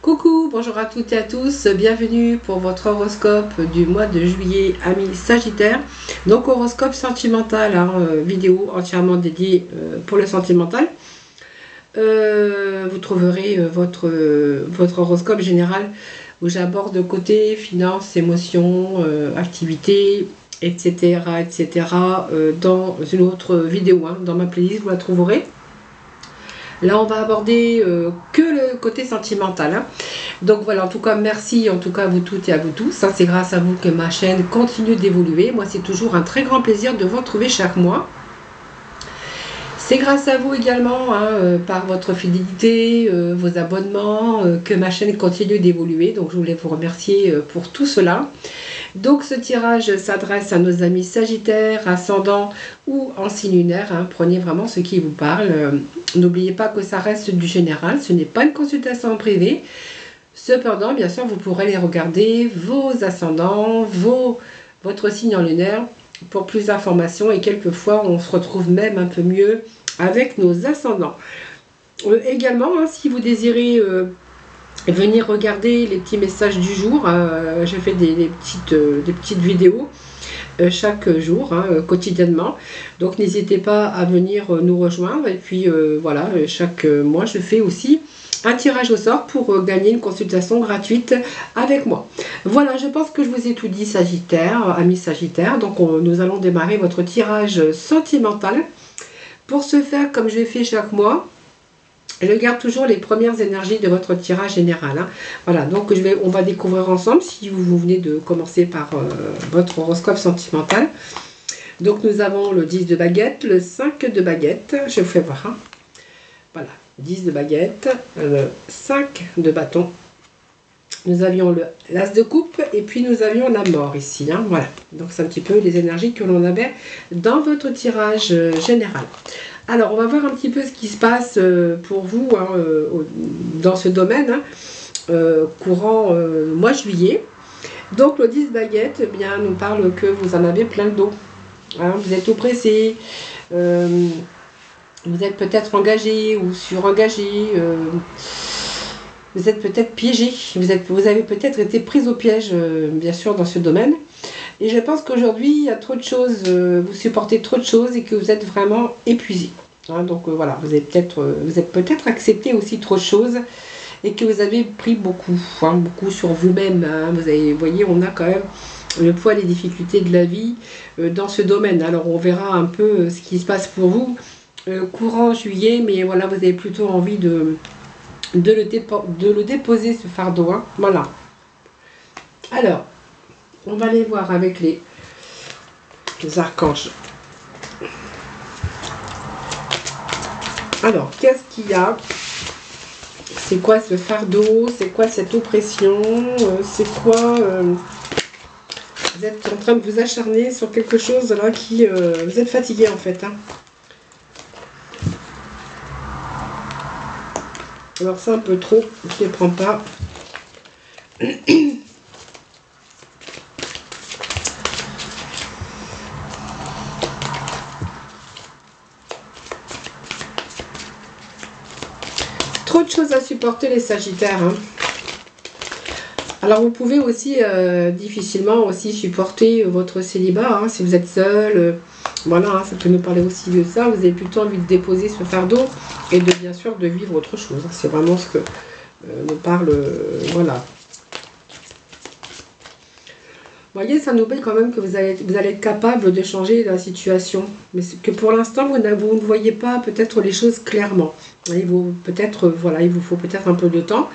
Coucou, bonjour à toutes et à tous, bienvenue pour votre horoscope du mois de juillet, amis Sagittaire. Donc horoscope sentimental, vidéo entièrement dédiée pour le sentimental. Vous trouverez votre horoscope général où j'aborde côté finances, émotions, activités, etc. etc. Dans une autre vidéo, dans ma playlist, vous la trouverez. Là, on va aborder que le côté sentimental. Donc voilà, en tout cas, merci en tout cas à vous toutes et à vous tous. C'est grâce à vous que ma chaîne continue d'évoluer. Moi, c'est toujours un très grand plaisir de vous retrouver chaque mois. C'est grâce à vous également, par votre fidélité, vos abonnements, que ma chaîne continue d'évoluer. Donc je voulais vous remercier pour tout cela. Donc ce tirage s'adresse à nos amis Sagittaires, ascendant ou en signe lunaire. Prenez vraiment ce qui vous parle. N'oubliez pas que ça reste du général, ce n'est pas une consultation privée. Cependant, bien sûr, vous pourrez les regarder, vos ascendants, votre signe en lunaire, pour plus d'informations. Et quelquefois, on se retrouve même un peu mieux avec nos ascendants. Également, si vous désirez venir regarder les petits messages du jour, je fais des petites vidéos chaque jour, quotidiennement. Donc n'hésitez pas à venir nous rejoindre. Et puis voilà, chaque mois, je fais aussi un tirage au sort pour gagner une consultation gratuite avec moi. Voilà, je pense que je vous ai tout dit, Sagittaire, amis Sagittaire. Donc nous allons démarrer votre tirage sentimental. Pour ce faire, comme je fais chaque mois, je garde toujours les premières énergies de votre tirage général. Voilà, donc on va découvrir ensemble, si vous venez de commencer par votre horoscope sentimental. Donc nous avons le 10 de baguette, le 5 de baguette, je vous fais voir. Voilà, 10 de baguette, le 5 de bâton. Nous avions l'as de coupe et puis nous avions la mort ici. Voilà, donc c'est un petit peu les énergies que l'on avait dans votre tirage général. Alors, on va voir un petit peu ce qui se passe pour vous dans ce domaine, courant mois juillet. Donc, le 10 baguette, nous parle que vous en avez plein le dos. Vous êtes oppressé, vous êtes peut-être engagé ou surengagé, vous êtes peut-être piégé, vous avez peut-être été prise au piège, bien sûr, dans ce domaine. Et je pense qu'aujourd'hui, il y a trop de choses, vous supportez trop de choses et que vous êtes vraiment épuisé. Donc voilà, vous êtes peut-être accepté aussi trop de choses et que vous avez pris beaucoup, beaucoup sur vous-même. Vous voyez, on a quand même le poids et les difficultés de la vie dans ce domaine. Alors on verra un peu ce qui se passe pour vous courant juillet, mais voilà, vous avez plutôt envie de le déposer, ce fardeau. Voilà. Alors, on va aller voir avec les archanges. Alors, qu'est-ce qu'il y a? C'est quoi ce fardeau? C'est quoi cette oppression? C'est quoi vous êtes en train de vous acharner sur quelque chose là qui... vous êtes fatigué en fait. Alors c'est un peu trop, je ne les prends pas. Trop de choses à supporter les Sagittaires. Alors vous pouvez aussi difficilement aussi supporter votre célibat si vous êtes seul. Voilà, ça peut nous parler aussi de ça. Vous avez plutôt envie de déposer ce fardeau et de bien sûr de vivre autre chose. C'est vraiment ce que nous parle. Voilà. Vous voyez, ça nous dit quand même que vous allez être capable de changer la situation. Mais que pour l'instant, vous ne voyez pas peut-être les choses clairement. Il vous faut peut-être un peu de temps.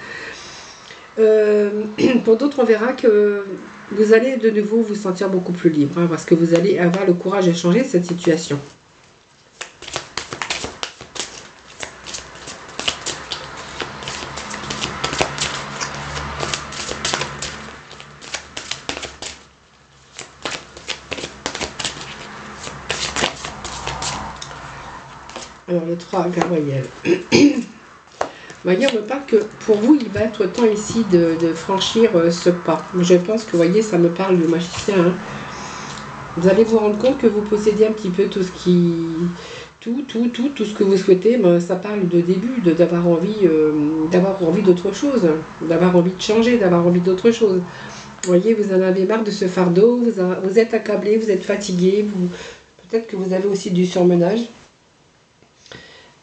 Pour d'autres, on verra que vous allez de nouveau vous sentir beaucoup plus libre, parce que vous allez avoir le courage de changer cette situation. Alors, les 3 Gabriel. Voyez, on me parle que pour vous, il va être temps ici de franchir ce pas. Je pense que, vous voyez, ça me parle de magicien. Vous allez vous rendre compte que vous possédez un petit peu tout tout ce que vous souhaitez, ben, ça parle de début, d'avoir envie d'autre chose, d'avoir envie de changer, d'avoir envie d'autre chose. Vous voyez, vous en avez marre de ce fardeau, vous êtes accablé, vous êtes fatigué, peut-être que vous avez aussi du surmenage.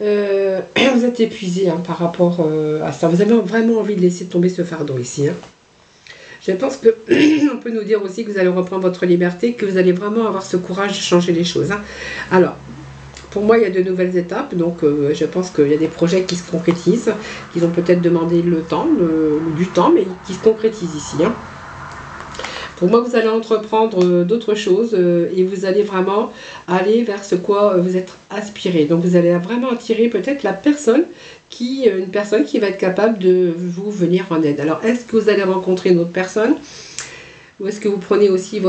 Vous êtes épuisé hein, par rapport à ça. Vous avez vraiment envie de laisser tomber ce fardeau ici. Hein. Je pense que on peut nous dire aussi que vous allez reprendre votre liberté, que vous allez vraiment avoir ce courage de changer les choses. Hein. Alors, pour moi, il y a de nouvelles étapes, donc je pense qu'il y a des projets qui se concrétisent, qui ont peut-être demandé le temps, du temps, mais qui se concrétisent ici. Hein. Pour moi, vous allez entreprendre d'autres choses et vous allez vraiment aller vers ce quoi vous êtes aspiré. Donc, vous allez vraiment attirer peut-être une personne qui va être capable de vous venir en aide. Alors, est-ce que vous allez rencontrer une autre personne? Ou est-ce que vous prenez aussi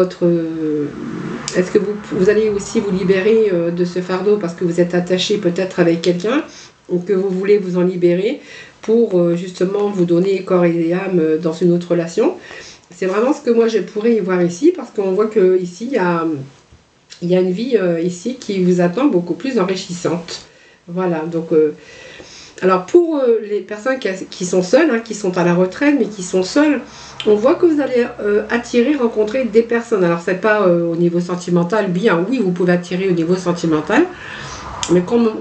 est-ce que vous allez aussi vous libérer de ce fardeau parce que vous êtes attaché peut-être avec quelqu'un ou que vous voulez vous en libérer pour justement vous donner corps et âme dans une autre relation? C'est vraiment ce que moi je pourrais y voir ici parce qu'on voit que ici il y a une vie ici qui vous attend beaucoup plus enrichissante. Voilà, donc alors pour les personnes qui sont seules, hein, qui sont à la retraite mais qui sont seules, on voit que vous allez rencontrer des personnes. Alors c'est pas au niveau sentimental, bien oui vous pouvez attirer au niveau sentimental, mais comme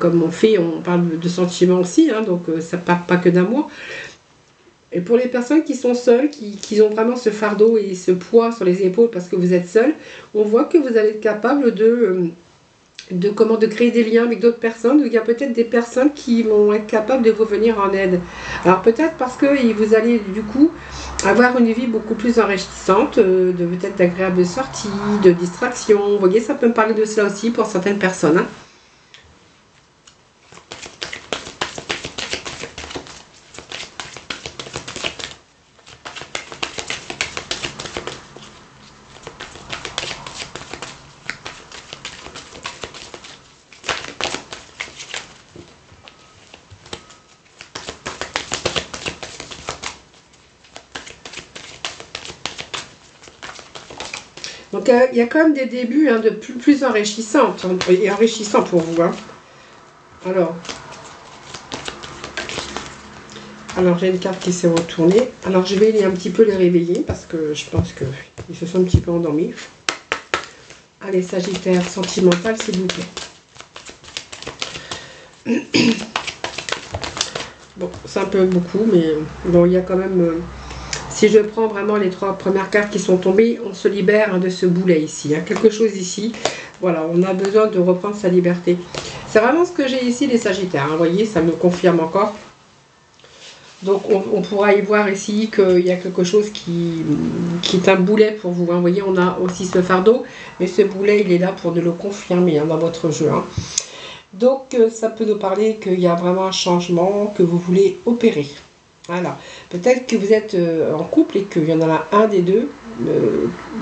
on fait, on parle de sentiments aussi, hein, donc ça parle pas que d'amour. Et pour les personnes qui sont seules, qui ont vraiment ce fardeau et ce poids sur les épaules parce que vous êtes seul, on voit que vous allez être capable de créer des liens avec d'autres personnes. Il y a peut-être des personnes qui vont être capables de vous venir en aide. Alors peut-être parce que vous allez du coup avoir une vie beaucoup plus enrichissante, peut-être d'agréables sorties, de distractions. Vous voyez, ça peut me parler de cela aussi pour certaines personnes. Hein. Donc il y a quand même des débuts hein, de plus enrichissants et enrichissants pour vous. Hein. Alors j'ai une carte qui s'est retournée. Alors je vais un petit peu les réveiller parce que je pense qu'ils se sont un petit peu endormis. Allez, Sagittaire, sentimental s'il vous plaît. Bon, c'est un peu beaucoup, mais bon, il y a quand même... Si je prends vraiment les 3 premières cartes qui sont tombées, on se libère hein, de ce boulet ici. Hein, quelque chose ici, voilà, on a besoin de reprendre sa liberté. C'est vraiment ce que j'ai ici, les Sagittaires. Hein, vous voyez, ça me confirme encore. Donc, on pourra y voir ici qu'il y a quelque chose qui est un boulet pour vous. Hein, vous voyez, on a aussi ce fardeau, mais ce boulet, il est là pour nous le confirmer hein, dans votre jeu. Hein. Donc, ça peut nous parler qu'il y a vraiment un changement que vous voulez opérer. Voilà, peut-être que vous êtes en couple et qu'il y en a un des deux,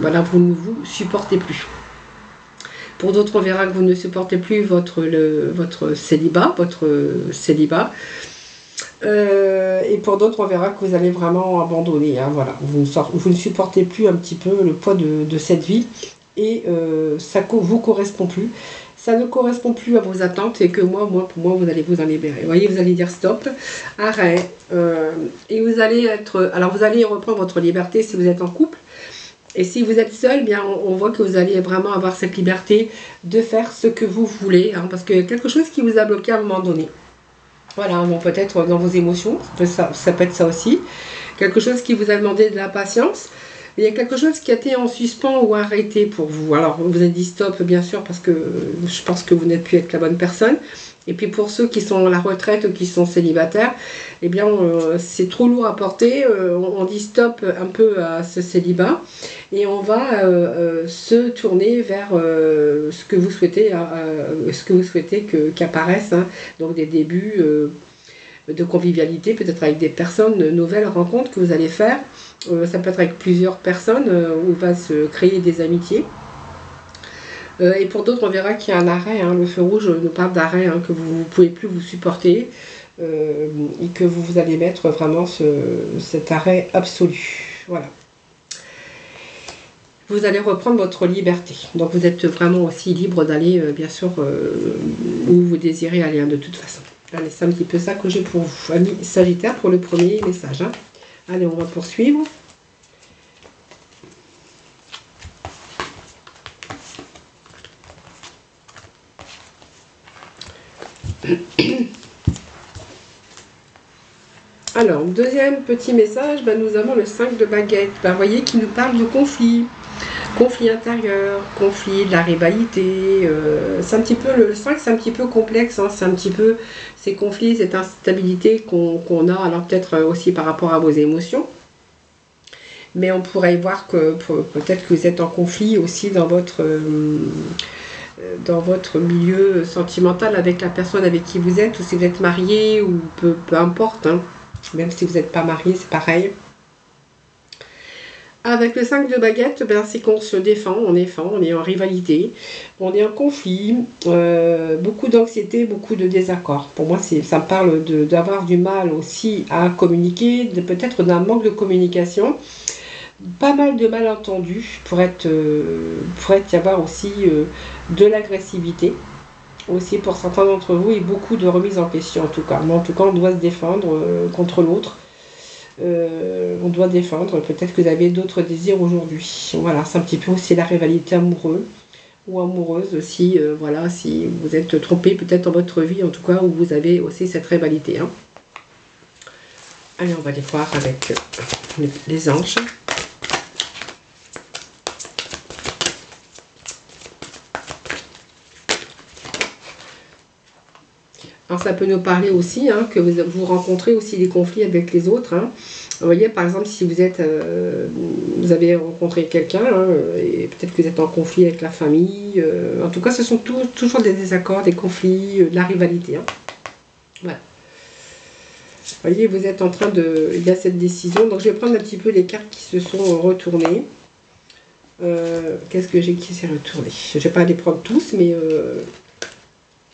voilà, vous ne vous supportez plus. Pour d'autres, on verra que vous ne supportez plus votre célibat, et pour d'autres, on verra que vous allez vraiment abandonner. Hein, voilà, vous ne supportez plus un petit peu le poids de cette vie et ça ne vous correspond plus. Ça ne correspond plus à vos attentes et que pour moi, vous allez vous en libérer. Vous voyez, vous allez dire stop, arrêt. Et vous allez vous allez reprendre votre liberté si vous êtes en couple. Et si vous êtes seul, bien, on voit que vous allez vraiment avoir cette liberté de faire ce que vous voulez. Hein, parce qu'il y a quelque chose qui vous a bloqué à un moment donné. Voilà, bon, peut-être dans vos émotions, ça peut être ça aussi. Quelque chose qui vous a demandé de la patience. Il y a quelque chose qui a été en suspens ou arrêté pour vous. Alors, vous avez dit stop, bien sûr, parce que je pense que vous n'êtes plus avec la bonne personne. Et puis, pour ceux qui sont à la retraite ou qui sont célibataires, eh bien, c'est trop lourd à porter. On dit stop un peu à ce célibat. Et on va se tourner vers ce que vous souhaitez, qu'apparaissent. Hein. Donc, des débuts de convivialité, peut-être avec des personnes, de nouvelles rencontres que vous allez faire. Ça peut être avec plusieurs personnes où va se créer des amitiés. Et pour d'autres, on verra qu'il y a un arrêt. Hein, le feu rouge nous parle d'arrêt, hein, que vous ne pouvez plus vous supporter et que vous allez mettre vraiment cet arrêt absolu. Voilà. vous allez reprendre votre liberté. Donc vous êtes vraiment aussi libre d'aller, bien sûr, où vous désirez aller, hein, de toute façon. Allez, c'est un petit peu ça que j'ai pour vous, amis Sagittaire, pour le premier message. Hein. Allez, on va poursuivre. Alors, deuxième petit message, ben, nous avons le 5 de baguette. Ben, vous voyez, qui nous parle de conflit. Conflit intérieur, conflit, de la rivalité. C'est un petit peu, le 5, c'est un petit peu complexe. Hein, c'est un petit peu ces conflits, cette instabilité qu'on a. Alors, peut-être aussi par rapport à vos émotions. Mais on pourrait voir que peut-être que vous êtes en conflit aussi dans votre milieu sentimental avec la personne avec qui vous êtes, ou si vous êtes marié, ou peu importe, hein. Même si vous n'êtes pas marié, c'est pareil. Avec le 5 de baguette, ben, c'est qu'on se défend, on est en rivalité, on est en conflit, beaucoup d'anxiété, beaucoup de désaccord. Pour moi, ça me parle d'avoir du mal aussi à communiquer, peut-être d'un manque de communication, pas mal de malentendus, pourrait y avoir aussi de l'agressivité, aussi pour certains d'entre vous, et beaucoup de remises en question en tout cas. Mais en tout cas, on doit se défendre contre l'autre. On doit défendre. Peut-être que vous avez d'autres désirs aujourd'hui. Voilà, c'est un petit peu aussi la rivalité amoureuse ou amoureuse si, voilà, si vous êtes trompé peut-être dans votre vie, en tout cas, où vous avez aussi cette rivalité. Hein. Allez, on va les voir avec les anges. Alors ça peut nous parler aussi, hein, que vous rencontrez aussi des conflits avec les autres. Hein. Vous voyez, par exemple, si vous avez rencontré quelqu'un, hein, et peut-être que vous êtes en conflit avec la famille. En tout cas, ce sont toujours des désaccords, des conflits, de la rivalité. Hein. Voilà. Vous voyez, vous êtes en train de... Il y a cette décision. Donc, je vais prendre un petit peu les cartes qui se sont retournées. Qu'est-ce que j'ai qui s'est retourné? Je ne vais pas les prendre tous, mais...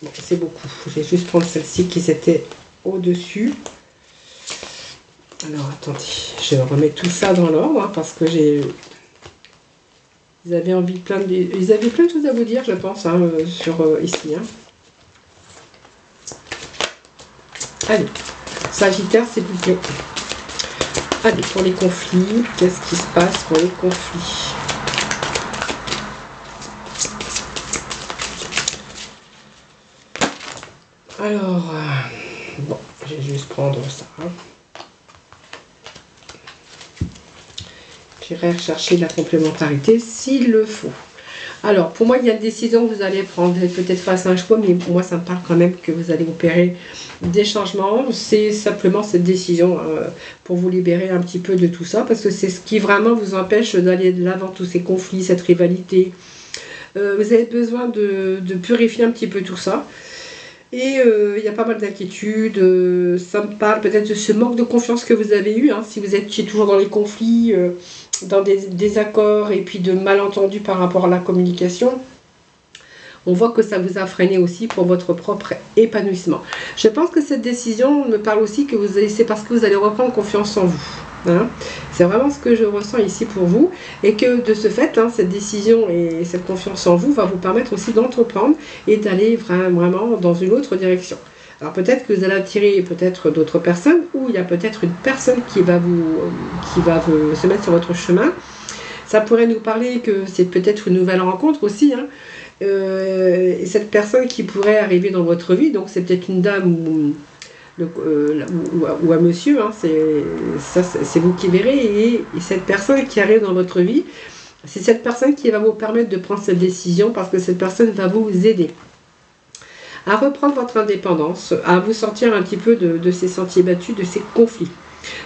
Bon, c'est beaucoup. Je vais juste prendre celle-ci qui était au-dessus. Alors, attendez. Je remets tout ça dans l'ordre, hein, parce que j'ai... Ils avaient Ils avaient plein de choses à vous dire, je pense, hein, sur ici. Hein. Allez. Sagittaire, c'est plutôt... Allez, pour les conflits, qu'est-ce qui se passe pour les conflits? Alors, bon, je vais juste prendre ça. J'irai rechercher la complémentarité s'il le faut. Alors, pour moi, il y a une décision que vous allez prendre. Vous êtes peut-être face à un choix, mais pour moi, ça me parle quand même que vous allez opérer des changements. C'est simplement cette décision pour vous libérer un petit peu de tout ça, parce que c'est ce qui vraiment vous empêche d'aller de l'avant, tous ces conflits, cette rivalité. Vous avez besoin de purifier un petit peu tout ça. Et il y a pas mal d'inquiétudes, ça me parle peut-être de ce manque de confiance que vous avez eu, hein, si vous êtes toujours dans les conflits, dans des désaccords et puis de malentendus par rapport à la communication. On voit que ça vous a freiné aussi pour votre propre épanouissement. Je pense que cette décision me parle aussi que c'est parce que vous allez reprendre confiance en vous. Hein. C'est vraiment ce que je ressens ici pour vous, et que de ce fait, hein, cette décision et cette confiance en vous va vous permettre aussi d'entreprendre et d'aller vraiment dans une autre direction. Alors peut-être que vous allez attirer peut-être d'autres personnes, ou il y a peut-être une personne qui va se mettre sur votre chemin. Ça pourrait nous parler que c'est peut-être une nouvelle rencontre aussi, hein. Et cette personne qui pourrait arriver dans votre vie, donc c'est peut-être une dame ou un monsieur, hein, c'est vous qui verrez, et cette personne qui arrive dans votre vie, c'est cette personne qui va vous permettre de prendre cette décision, parce que cette personne va vous aider à reprendre votre indépendance, à vous sortir un petit peu de ces sentiers battus, de ces conflits.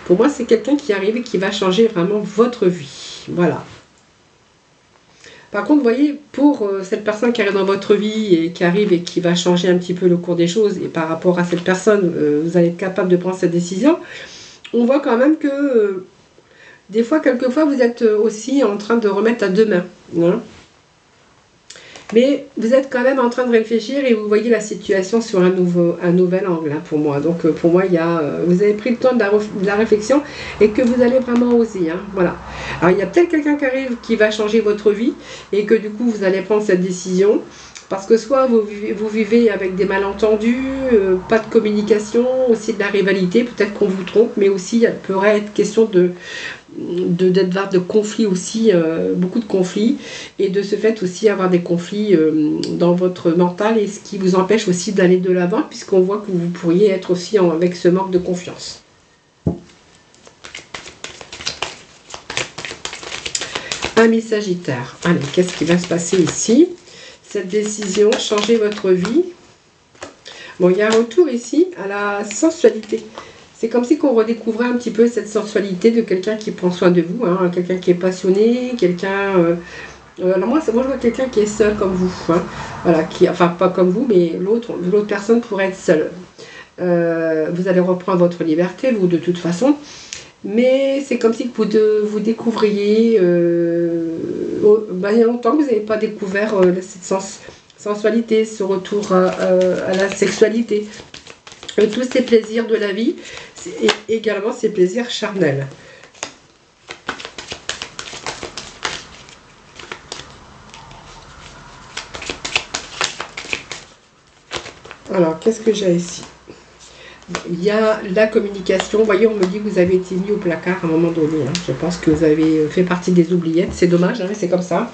Pour moi, c'est quelqu'un qui arrive et qui va changer vraiment votre vie. Voilà. Par contre, vous voyez, pour cette personne qui arrive dans votre vie et qui arrive et qui va changer un petit peu le cours des choses, et par rapport à cette personne, vous allez être capable de prendre cette décision, on voit quand même que des fois, quelquefois, vous êtes aussi en train de remettre à demain. Hein. Mais vous êtes quand même en train de réfléchir et vous voyez la situation sur un nouvel angle, hein, pour moi. Donc pour moi, vous avez pris le temps de la réflexion et que vous allez vraiment oser. Hein, voilà. Alors il y a peut-être quelqu'un qui arrive qui va changer votre vie et que du coup vous allez prendre cette décision. Parce que soit vous vivez avec des malentendus, pas de communication, aussi de la rivalité, peut-être qu'on vous trompe, mais aussi il pourrait être question de conflits aussi, beaucoup de conflits, et de ce fait aussi avoir des conflits dans votre mental, et ce qui vous empêche aussi d'aller de l'avant, puisqu'on voit que vous pourriez être aussi avec ce manque de confiance. Ami Sagittaire, allez, qu'est-ce qui va se passer ici? Cette décision, changer votre vie. Bon, il y a un retour ici à la sensualité. C'est comme si on redécouvrait un petit peu cette sensualité de quelqu'un qui prend soin de vous, hein, quelqu'un qui est passionné, quelqu'un... alors moi je vois quelqu'un qui est seul comme vous, hein, voilà, enfin pas comme vous, mais l'autre personne pourrait être seule. Vous allez reprendre votre liberté, vous, de toute façon, mais c'est comme si vous découvriez, il y a longtemps que vous n'avez pas découvert cette sensualité, ce retour à la sexualité, tous ces plaisirs de la vie, et également ces plaisirs charnels. Alors, qu'est-ce que j'ai ici? Il y a la communication. Vous voyez, on me dit que vous avez été mis au placard à un moment donné. Hein. Je pense que vous avez fait partie des oubliettes. C'est dommage, hein, mais c'est comme ça.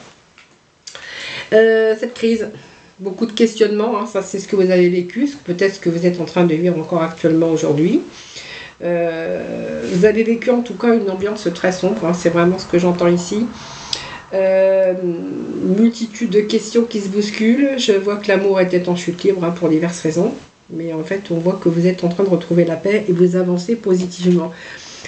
Cette crise, beaucoup de questionnements. Hein, ça, c'est ce que vous avez vécu. Peut-être ce que vous êtes en train de vivre encore actuellement aujourd'hui. Vous avez vécu en tout cas une ambiance très sombre. Hein, c'est vraiment ce que j'entends ici. Multitude de questions qui se bousculent. Je vois que l'amour était en chute libre, hein, pour diverses raisons. Mais en fait, on voit que vous êtes en train de retrouver la paix et vous avancez positivement.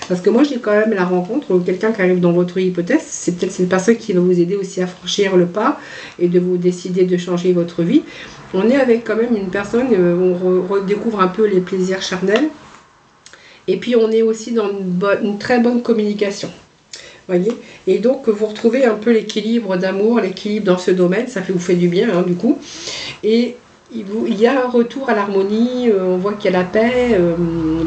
Parce que moi, j'ai quand même la rencontre, quelqu'un qui arrive dans votre hypothèse. C'est peut-être cette personne qui va vous aider aussi à franchir le pas et de vous décider de changer votre vie. On est avec quand même une personne où on redécouvre un peu les plaisirs charnels. Et puis, on est aussi dans une très bonne communication. Voyez, et donc vous retrouvez un peu l'équilibre d'amour, l'équilibre dans ce domaine, ça vous fait du bien, hein, du coup. Et il y a un retour à l'harmonie, on voit qu'il y a la paix,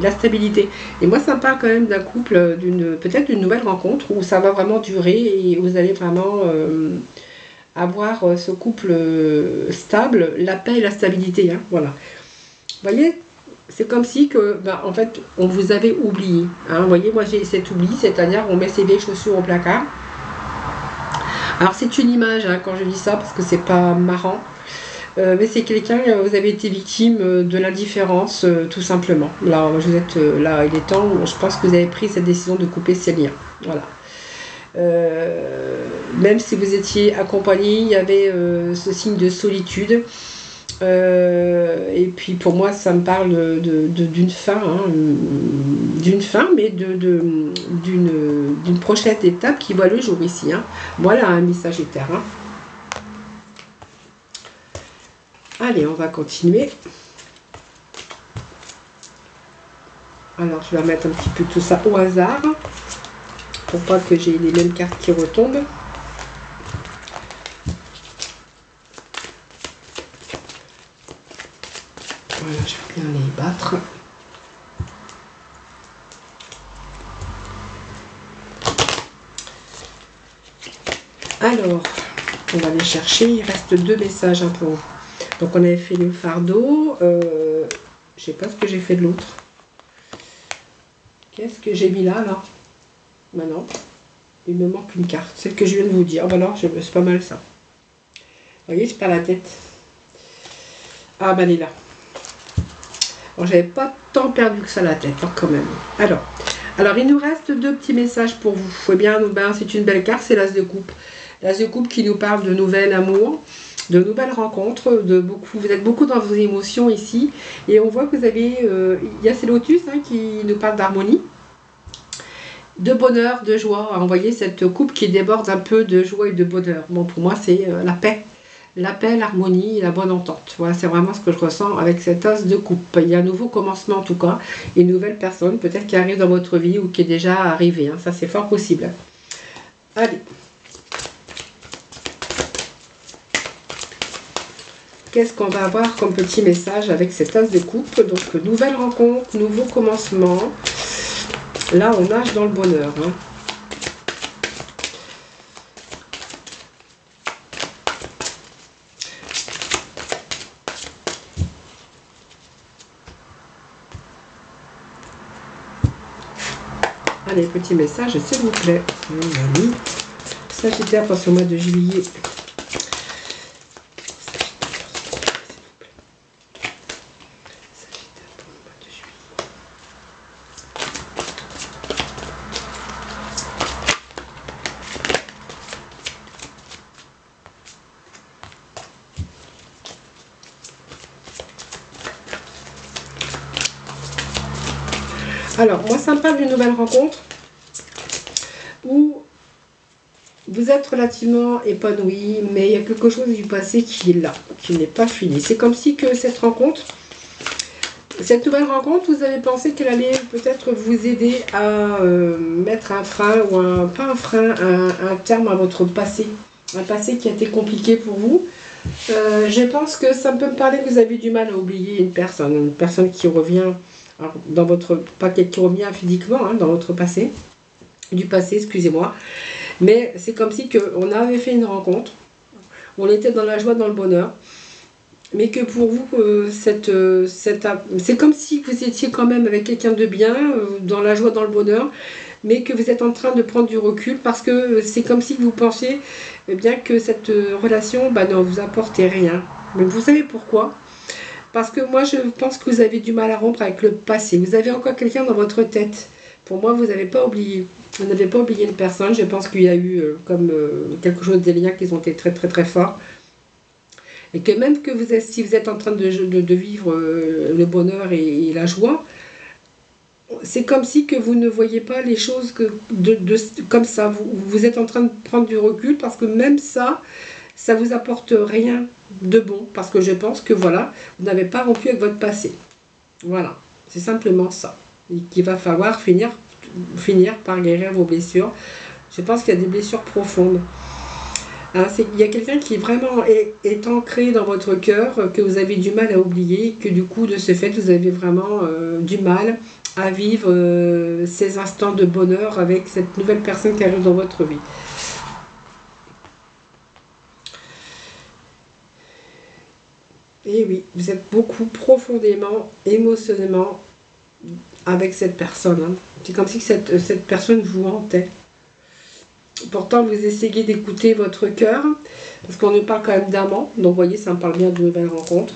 la stabilité. Et moi, ça me parle quand même d'un couple, peut-être d'une nouvelle rencontre où ça va vraiment durer et vous allez vraiment avoir ce couple stable, la paix et la stabilité. Hein, voilà. Vous voyez, c'est comme si que, en fait, on vous avait oublié. Hein, vous voyez, moi j'ai cet oubli, c'est-à-dire on met ses vieilles chaussures au placard. Alors c'est une image, hein, quand je dis ça, parce que c'est pas marrant. Mais c'est quelqu'un, vous avez été victime de l'indifférence, tout simplement. Là, vous êtes là, il est temps, je pense que vous avez pris cette décision de couper ces liens. Voilà. Même si vous étiez accompagné, il y avait ce signe de solitude. Et puis pour moi, ça me parle d'une fin, hein, mais d'une prochaine étape qui voit le jour ici. Hein. Voilà un message Sagittaire. Hein. Allez, on va continuer. Alors, je vais mettre un petit peu tout ça au hasard pour pas que j'ai les mêmes cartes qui retombent. Voilà, je vais bien les battre. Alors, on va les chercher. Il reste 2 messages un peu. Donc, on avait fait le fardeau. Je sais pas ce que j'ai fait de l'autre. Qu'est-ce que j'ai mis là? Ben non. Il me manque une carte. Celle que je viens de vous dire. Ben non, c'est pas mal ça. Vous voyez, je perds la tête. Ah, ben elle est là. Bon, j'avais pas tant perdu que ça la tête, hein, quand même. Alors, il nous reste 2 petits messages pour vous. Eh bien, c'est une belle carte, c'est l'As de coupe. L'As de coupe qui nous parle de nouvel amour, de nouvelles rencontres, vous êtes beaucoup dans vos émotions ici. Et on voit que vous avez, il y a ces lotus, hein, qui nous parlent d'harmonie, de bonheur, de joie. Vous voyez cette coupe qui déborde un peu de joie et de bonheur. Bon, pour moi, c'est la paix. La paix, l'harmonie et la bonne entente. Voilà, c'est vraiment ce que je ressens avec cet as de coupe. Il y a un nouveau commencement en tout cas, une nouvelle personne peut-être qui arrive dans votre vie ou qui est déjà arrivée. Hein. Ça, c'est fort possible. Allez. qu'est-ce qu'on va avoir comme petit message avec cette as de coupe? Donc, nouvelle rencontre, nouveau commencement. Là, on nage dans le bonheur. Hein. Allez, petit message, s'il vous plaît. Sagittaire, passe au mois de juillet. Alors, moi, ça me parle d'une nouvelle rencontre où vous êtes relativement épanoui, mais il y a quelque chose du passé qui est là, qui n'est pas fini. C'est comme si que cette nouvelle rencontre, vous avez pensé qu'elle allait peut-être vous aider à mettre un frein, ou pas un frein, un terme à votre passé. Un passé qui a été compliqué pour vous. Je pense que ça peut me parler que vous avez du mal à oublier une personne qui revient... Alors, dans votre paquet qui revient physiquement, hein, dans votre passé, excusez-moi, mais c'est comme si on avait fait une rencontre, on était dans la joie, dans le bonheur, mais que pour vous, c'est comme si vous étiez quand même avec quelqu'un de bien, dans la joie, dans le bonheur, mais que vous êtes en train de prendre du recul parce que c'est comme si vous pensiez bien que cette relation ne vous apportait rien. Mais vous savez pourquoi ? Parce que moi, je pense que vous avez du mal à rompre avec le passé. Vous avez encore quelqu'un dans votre tête. Pour moi, vous n'avez pas oublié. Vous n'avez pas oublié une personne. Je pense qu'il y a eu quelque chose, des liens qui ont été très, très, très forts. Et que même que si vous êtes en train de vivre le bonheur et la joie, c'est comme si que vous ne voyez pas les choses comme ça. Vous êtes en train de prendre du recul parce que même ça vous apporte rien de bon, parce que je pense que voilà, vous n'avez pas rompu avec votre passé. Voilà, c'est simplement ça. Et qu'il va falloir finir par guérir vos blessures. Je pense qu'il y a des blessures profondes. Hein, il y a quelqu'un qui vraiment est ancré dans votre cœur, que vous avez du mal à oublier, que du coup, de ce fait, vous avez vraiment du mal à vivre ces instants de bonheur avec cette nouvelle personne qui arrive dans votre vie. Et oui, vous êtes beaucoup profondément, émotionnellement avec cette personne. Hein. C'est comme si cette personne vous hantait. Pourtant, vous essayez d'écouter votre cœur, parce qu'on nous parle quand même d'amant. Donc, vous voyez, ça me parle bien de nouvelles rencontres.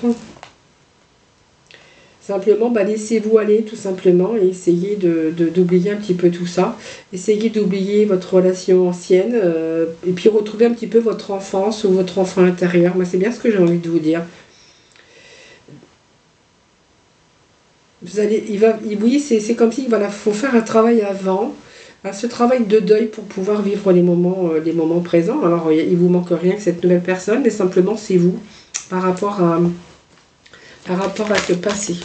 Simplement, laissez-vous aller, tout simplement, et essayez d'oublier un petit peu tout ça. Essayez d'oublier votre relation ancienne, et puis retrouver un petit peu votre enfance ou votre enfant intérieur. Moi, c'est bien ce que j'ai envie de vous dire. Oui, c'est comme si faut faire un travail avant, ce travail de deuil pour pouvoir vivre les moments présents. Alors, il vous manque rien que cette nouvelle personne, mais simplement c'est vous par rapport à ce passé.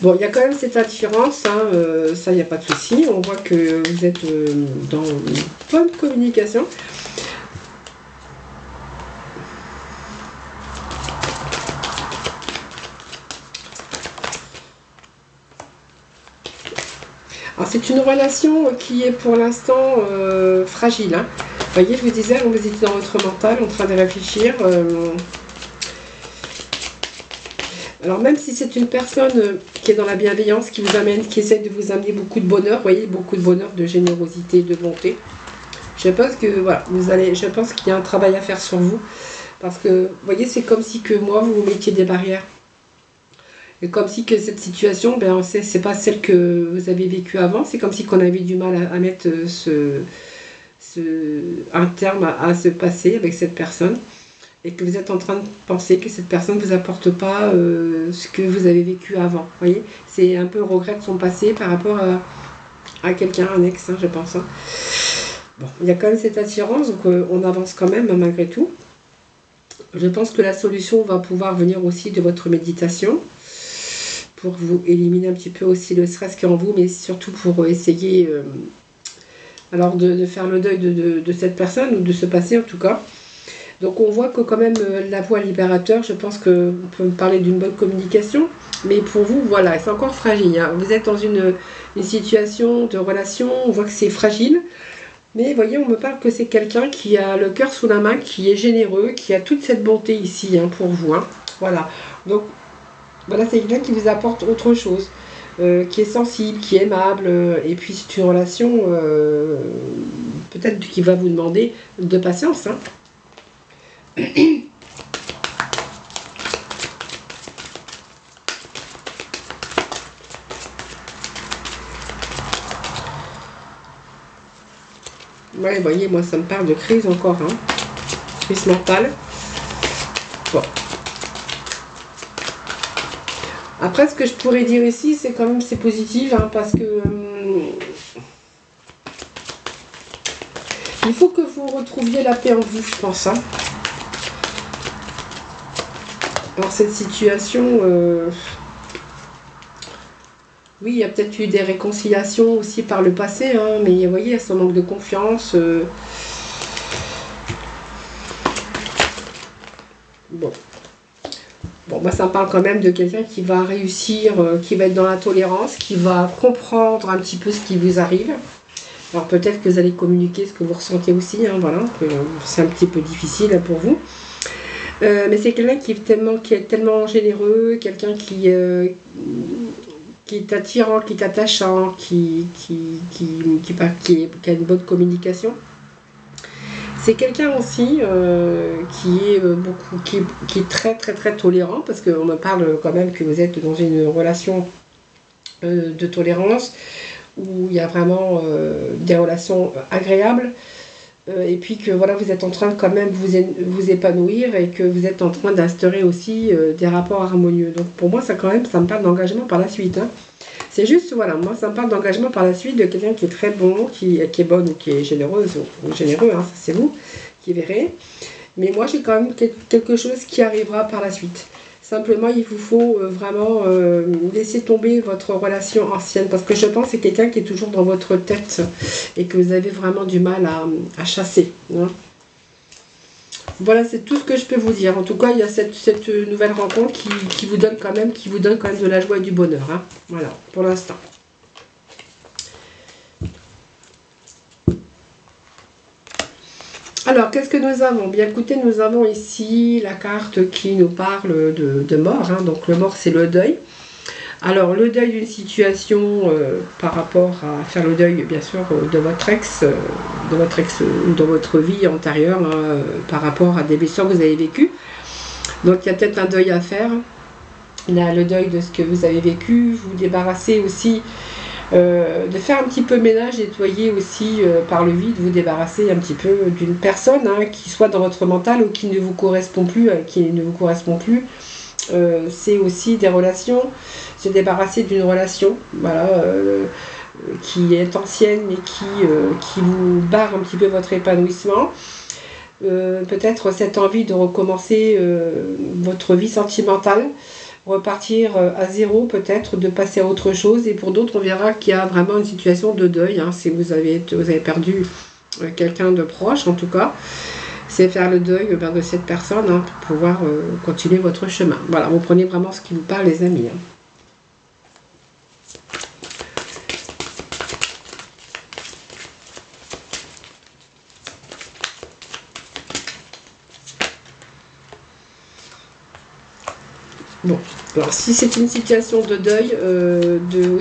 Bon, il y a quand même cette attirance, hein, ça, il n'y a pas de souci. On voit que vous êtes dans une bonne communication. Alors, c'est une relation qui est pour l'instant fragile. Hein. Vous voyez, je vous disais, vous étiez dans votre mental en train de réfléchir. Alors même si c'est une personne qui est dans la bienveillance, qui essaie de vous amener beaucoup de bonheur, vous voyez, beaucoup de bonheur, de générosité, de bonté. Je pense que voilà, je pense qu'il y a un travail à faire sur vous, parce que vous voyez, c'est comme si que moi vous mettiez des barrières, et comme si que cette situation, c'est pas celle que vous avez vécue avant, c'est comme si qu'on avait du mal à mettre un terme à ce passé avec cette personne. Et que vous êtes en train de penser que cette personne ne vous apporte pas ce que vous avez vécu avant. Vous voyez, c'est un peu le regret de son passé par rapport à quelqu'un, un ex, hein, je pense. Hein. Bon, il y a quand même cette attirance, donc on avance quand même, hein, malgré tout. Je pense que la solution va pouvoir venir aussi de votre méditation, pour vous éliminer un petit peu aussi le stress qui est en vous, mais surtout pour essayer alors de faire le deuil de cette personne, ou de ce passé en tout cas. Donc on voit que quand même la voie libérateur, je pense qu'on peut me parler d'une bonne communication, mais pour vous, voilà, c'est encore fragile, hein. Vous êtes dans une situation de relation, on voit que c'est fragile, mais voyez, on me parle que c'est quelqu'un qui a le cœur sous la main, qui est généreux, qui a toute cette bonté ici, hein, pour vous, hein. Voilà, donc voilà, c'est quelqu'un qui vous apporte autre chose, qui est sensible, qui est aimable, et puis c'est une relation peut-être qui va vous demander de patience, hein. Ouais, vous voyez, moi ça me parle de crise encore, hein. Crise mentale. Bon. Après, ce que je pourrais dire ici, c'est quand même c'est positif, hein, parce que il faut que vous retrouviez la paix en vous, je pense, hein. Alors cette situation, oui, il y a peut-être eu des réconciliations aussi par le passé, hein, mais vous voyez, il y a ce manque de confiance. Bon. Bon, moi, ça me parle quand même de quelqu'un qui va réussir, qui va être dans la tolérance, qui va comprendre un petit peu ce qui vous arrive. Alors peut-être que vous allez communiquer ce que vous ressentez aussi, hein, voilà, que c'est un petit peu difficile pour vous. Mais c'est quelqu'un qui est tellement généreux, quelqu'un qui est attirant, qui est attachant, qui a une bonne communication. C'est quelqu'un aussi qui est très très très tolérant, parce qu'on me parle quand même que vous êtes dans une relation de tolérance où il y a vraiment des relations agréables. Et puis que voilà, vous êtes en train de quand même vous épanouir, et que vous êtes en train d'instaurer aussi des rapports harmonieux. Donc pour moi, ça quand même, ça me parle d'engagement par la suite, hein. C'est juste, voilà, moi ça me parle d'engagement par la suite de quelqu'un qui est très bon, qui est bonne, ou qui est généreuse, ou généreux, hein, ça c'est vous qui verrez. Mais moi j'ai quand même quelque chose qui arrivera par la suite. Simplement, il vous faut vraiment laisser tomber votre relation ancienne, parce que je pense que c'est quelqu'un qui est toujours dans votre tête, et que vous avez vraiment du mal à chasser, hein. Voilà, c'est tout ce que je peux vous dire. En tout cas, il y a cette nouvelle rencontre qui vous donne quand même de la joie et du bonheur, hein. Voilà, pour l'instant. Alors, qu'est-ce que nous avons? Bien écoutez, nous avons ici la carte qui nous parle de mort, hein. Donc le mort, c'est le deuil. Alors, le deuil d'une situation par rapport à faire le deuil, bien sûr, de votre ex, dans votre vie antérieure, hein, par rapport à des blessures que vous avez vécues. Donc, il y a peut-être un deuil à faire. Là, le deuil de ce que vous avez vécu, vous débarrasser aussi, de faire un petit peu ménage, nettoyer aussi par le vide, vous débarrasser un petit peu d'une personne, hein, qui soit dans votre mental ou qui ne vous correspond plus, c'est aussi des relations, se débarrasser d'une relation, voilà, qui est ancienne, mais qui vous barre un petit peu votre épanouissement. Peut-être cette envie de recommencer votre vie sentimentale, repartir à zéro, peut-être de passer à autre chose. Et pour d'autres, on verra qu'il y a vraiment une situation de deuil, hein, si vous avez perdu quelqu'un de proche, en tout cas. C'est faire le deuil de cette personne, hein, pour pouvoir continuer votre chemin. Voilà, vous prenez vraiment ce qui vous parle, les amis, hein. Bon, alors si c'est une situation de deuil, de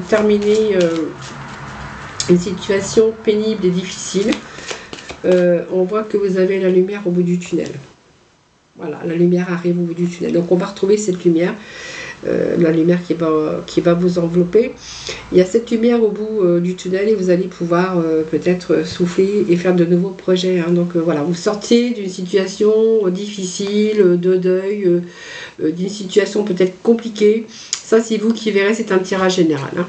terminer une situation pénible et difficile, on voit que vous avez la lumière au bout du tunnel. Voilà, la lumière arrive au bout du tunnel. Donc on va retrouver cette lumière, la lumière qui va vous envelopper. Il y a cette lumière au bout du tunnel, et vous allez pouvoir peut-être souffler et faire de nouveaux projets, hein. Donc voilà, vous sortez d'une situation difficile, de deuil, d'une situation peut-être compliquée. Ça, c'est vous qui verrez, c'est un tirage général, hein.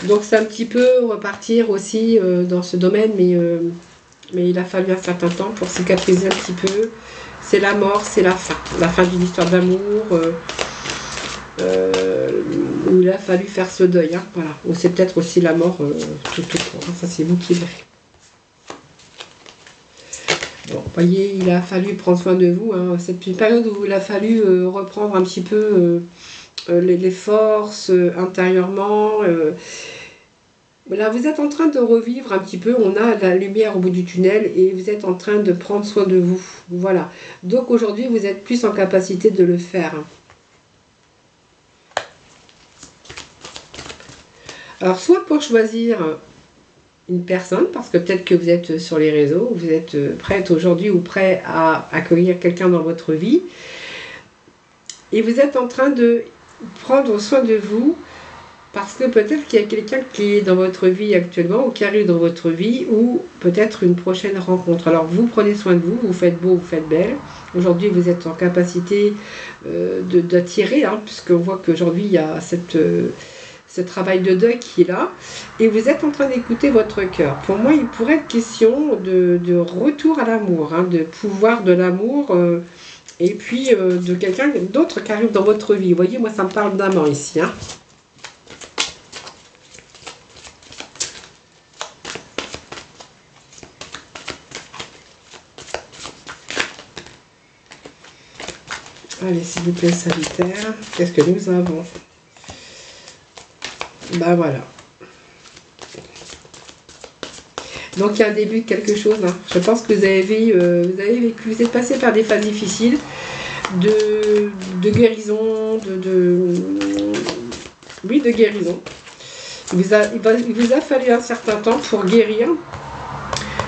Donc c'est un petit peu repartir aussi dans ce domaine, mais il a fallu un certain temps pour cicatriser un petit peu. C'est la mort, c'est la fin d'une histoire d'amour, où il a fallu faire ce deuil, hein, voilà. Ou c'est peut-être aussi la mort tout court, hein, ça c'est vous qui verrez. Bon, vous voyez, il a fallu prendre soin de vous, hein. C'est une période où il a fallu reprendre un petit peu les forces intérieurement. Là, vous êtes en train de revivre un petit peu, on a la lumière au bout du tunnel et vous êtes en train de prendre soin de vous. Voilà. Donc aujourd'hui, vous êtes plus en capacité de le faire. Alors, soit pour choisir une personne, parce que peut-être que vous êtes sur les réseaux, vous êtes prête aujourd'hui ou prêt à accueillir quelqu'un dans votre vie, et vous êtes en train de prendre soin de vous, parce que peut-être qu'il y a quelqu'un qui est dans votre vie actuellement, ou qui arrive dans votre vie, ou peut-être une prochaine rencontre. Alors vous prenez soin de vous, vous faites beau, vous faites belle. Aujourd'hui vous êtes en capacité d'attirer, hein, puisqu'on voit qu'aujourd'hui il y a ce travail de deuil qui est là, et vous êtes en train d'écouter votre cœur. Pour moi, il pourrait être question de retour à l'amour, hein, de pouvoir de l'amour, et puis de quelqu'un d'autre qui arrive dans votre vie. Vous voyez, moi ça me parle d'amant ici, hein. Allez, s'il vous plaît, Sagittaire, qu'est-ce que nous avons? Ben voilà. Donc il y a un début de quelque chose, hein. Je pense que vous avez vécu, vous êtes passé par des phases difficiles de guérison, oui, de guérison. Il vous a fallu un certain temps pour guérir.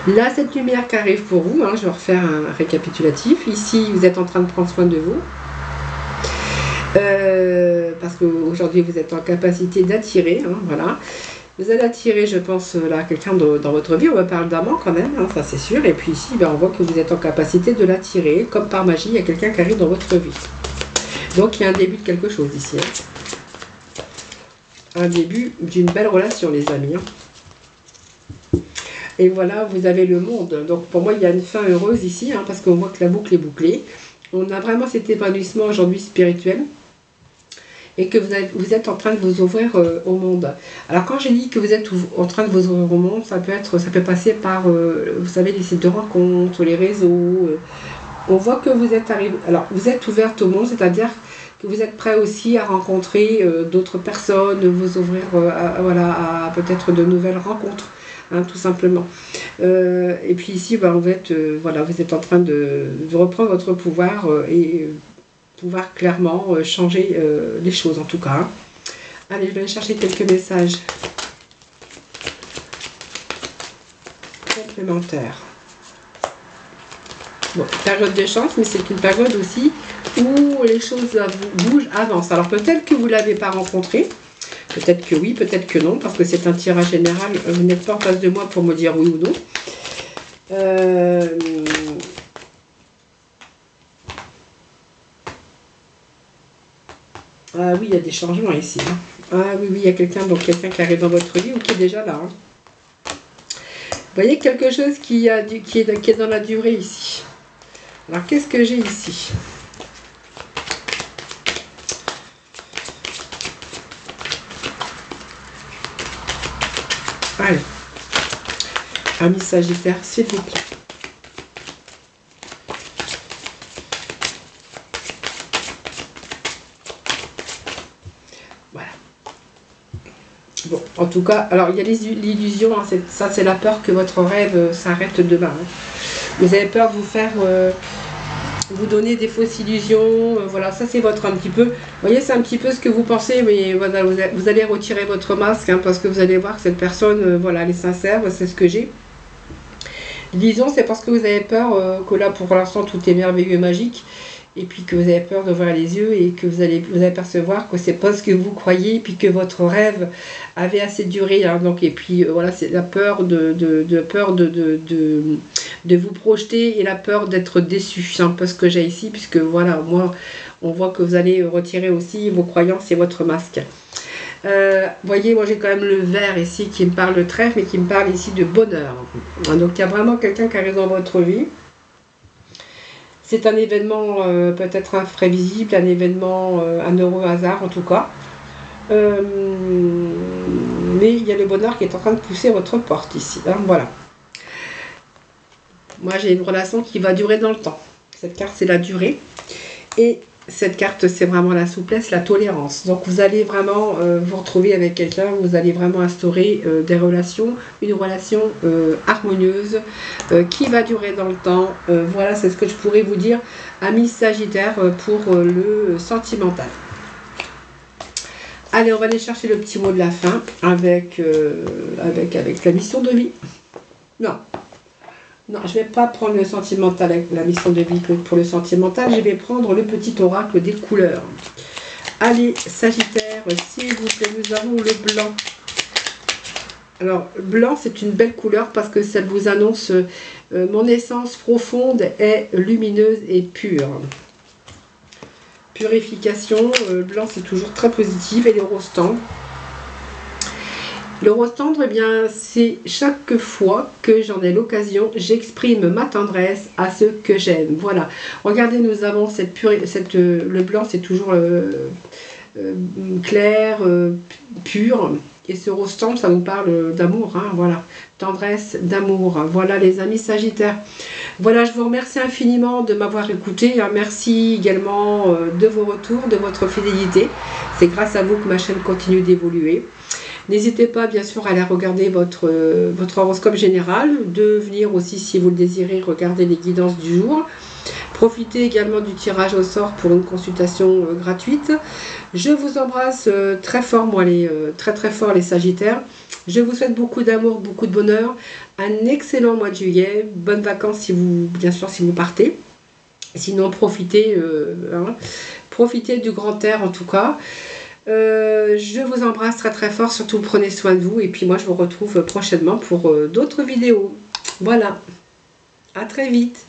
Là, cette lumière qui arrive pour vous, hein, je vais refaire un récapitulatif. Ici, vous êtes en train de prendre soin de vous. Parce qu'aujourd'hui, vous êtes en capacité d'attirer, hein, voilà. Vous allez attirer, je pense, là, quelqu'un dans votre vie. On va parler d'amant quand même, hein, ça c'est sûr. Et puis ici, ben, on voit que vous êtes en capacité de l'attirer. Comme par magie, il y a quelqu'un qui arrive dans votre vie. Donc, il y a un début de quelque chose ici. Hein. Un début d'une belle relation, les amis. Hein. Et voilà, vous avez le monde. Donc, pour moi, il y a une fin heureuse ici, hein, parce qu'on voit que la boucle est bouclée. On a vraiment cet épanouissement aujourd'hui spirituel. Et que vous êtes en train de vous ouvrir au monde. Alors quand j'ai dit que vous êtes en train de vous ouvrir au monde, ça peut passer par, vous savez, les sites de rencontres, les réseaux. On voit que vous êtes arrivé. Alors vous êtes ouverte au monde, c'est-à-dire que vous êtes prêt aussi à rencontrer d'autres personnes, vous ouvrir à peut-être de nouvelles rencontres, hein, tout simplement. Et puis ici, ben, vous êtes en train de reprendre votre pouvoir et pouvoir clairement changer les choses en tout cas. Hein. Allez, je vais aller chercher quelques messages complémentaires. Bon, période de chance, mais c'est une période aussi où les choses bougent, avancent. Alors peut-être que vous ne l'avez pas rencontré, peut-être que oui, peut-être que non, parce que c'est un tirage général, vous n'êtes pas en face de moi pour me dire oui ou non. Ah oui, il y a des changements ici. Hein. Ah oui, il y a quelqu'un qui arrive dans votre vie ou qui est déjà là. Hein. Vous voyez quelque chose qui est dans la durée ici. Alors, qu'est-ce que j'ai ici? Allez. Ami Sagittaire, s'il vous plaît. Bon, en tout cas, alors il y a l'illusion, hein, ça c'est la peur que votre rêve s'arrête demain. Hein. Vous avez peur de vous faire, vous donner des fausses illusions, voilà, ça c'est votre un petit peu, vous voyez, c'est un petit peu ce que vous pensez, mais voilà, vous allez retirer votre masque, hein, parce que vous allez voir que cette personne, voilà, elle est sincère, c'est ce que j'ai. L'illusion, c'est parce que vous avez peur que là, pour l'instant, tout est merveilleux et magique, et puis que vous avez peur d'ouvrir les yeux et que vous allez apercevoir que c'est pas ce que vous croyez, et puis que votre rêve avait assez duré, hein, donc, et puis voilà, c'est la peur de vous projeter et la peur d'être déçu, c'est un peu ce que j'ai ici, puisque voilà, moi, on voit que vous allez retirer aussi vos croyances et votre masque. Voyez, moi j'ai quand même le vert ici qui me parle de trèfle, mais qui me parle ici de bonheur. Donc il y a vraiment quelqu'un qui arrive dans votre vie. C'est un événement peut-être imprévisible, un événement, un heureux hasard en tout cas. Mais il y a le bonheur qui est en train de pousser à votre porte ici. Hein, voilà. Moi j'ai une relation qui va durer dans le temps. Cette carte c'est la durée. Et cette carte, c'est vraiment la souplesse, la tolérance. Donc vous allez vraiment vous retrouver avec quelqu'un, vous allez vraiment instaurer des relations, une relation harmonieuse qui va durer dans le temps. Voilà, c'est ce que je pourrais vous dire, amis Sagittaire, pour le sentimental. Allez, on va aller chercher le petit mot de la fin avec la mission de vie. Non, je ne vais pas prendre le sentimental avec la mission de vie pour le sentimental. Je vais prendre le petit oracle des couleurs. Allez, Sagittaire, s'il vous plaît, nous avons le blanc. Alors, blanc, c'est une belle couleur parce que ça vous annonce mon essence profonde est lumineuse et pure. Purification, blanc, c'est toujours très positif. Et les roses tendres. Le rose tendre, eh bien, c'est chaque fois que j'en ai l'occasion, j'exprime ma tendresse à ceux que j'aime. Voilà. Regardez, nous avons le blanc, c'est toujours clair, pur. Et ce rose tendre, ça vous parle d'amour. Hein, voilà. Tendresse, d'amour. Voilà, les amis Sagittaires. Voilà, je vous remercie infiniment de m'avoir écouté. Hein. Merci également de vos retours, de votre fidélité. C'est grâce à vous que ma chaîne continue d'évoluer. N'hésitez pas, bien sûr, à aller regarder votre horoscope général, de venir aussi, si vous le désirez, regarder les guidances du jour. Profitez également du tirage au sort pour une consultation gratuite. Je vous embrasse très fort, moi, très très fort, les Sagittaires. Je vous souhaite beaucoup d'amour, beaucoup de bonheur, un excellent mois de juillet, bonnes vacances, si vous, bien sûr, si vous partez. Sinon, profitez du grand air, en tout cas. Je vous embrasse très très fort, surtout prenez soin de vous et puis moi je vous retrouve prochainement pour d'autres vidéos. Voilà, à très vite.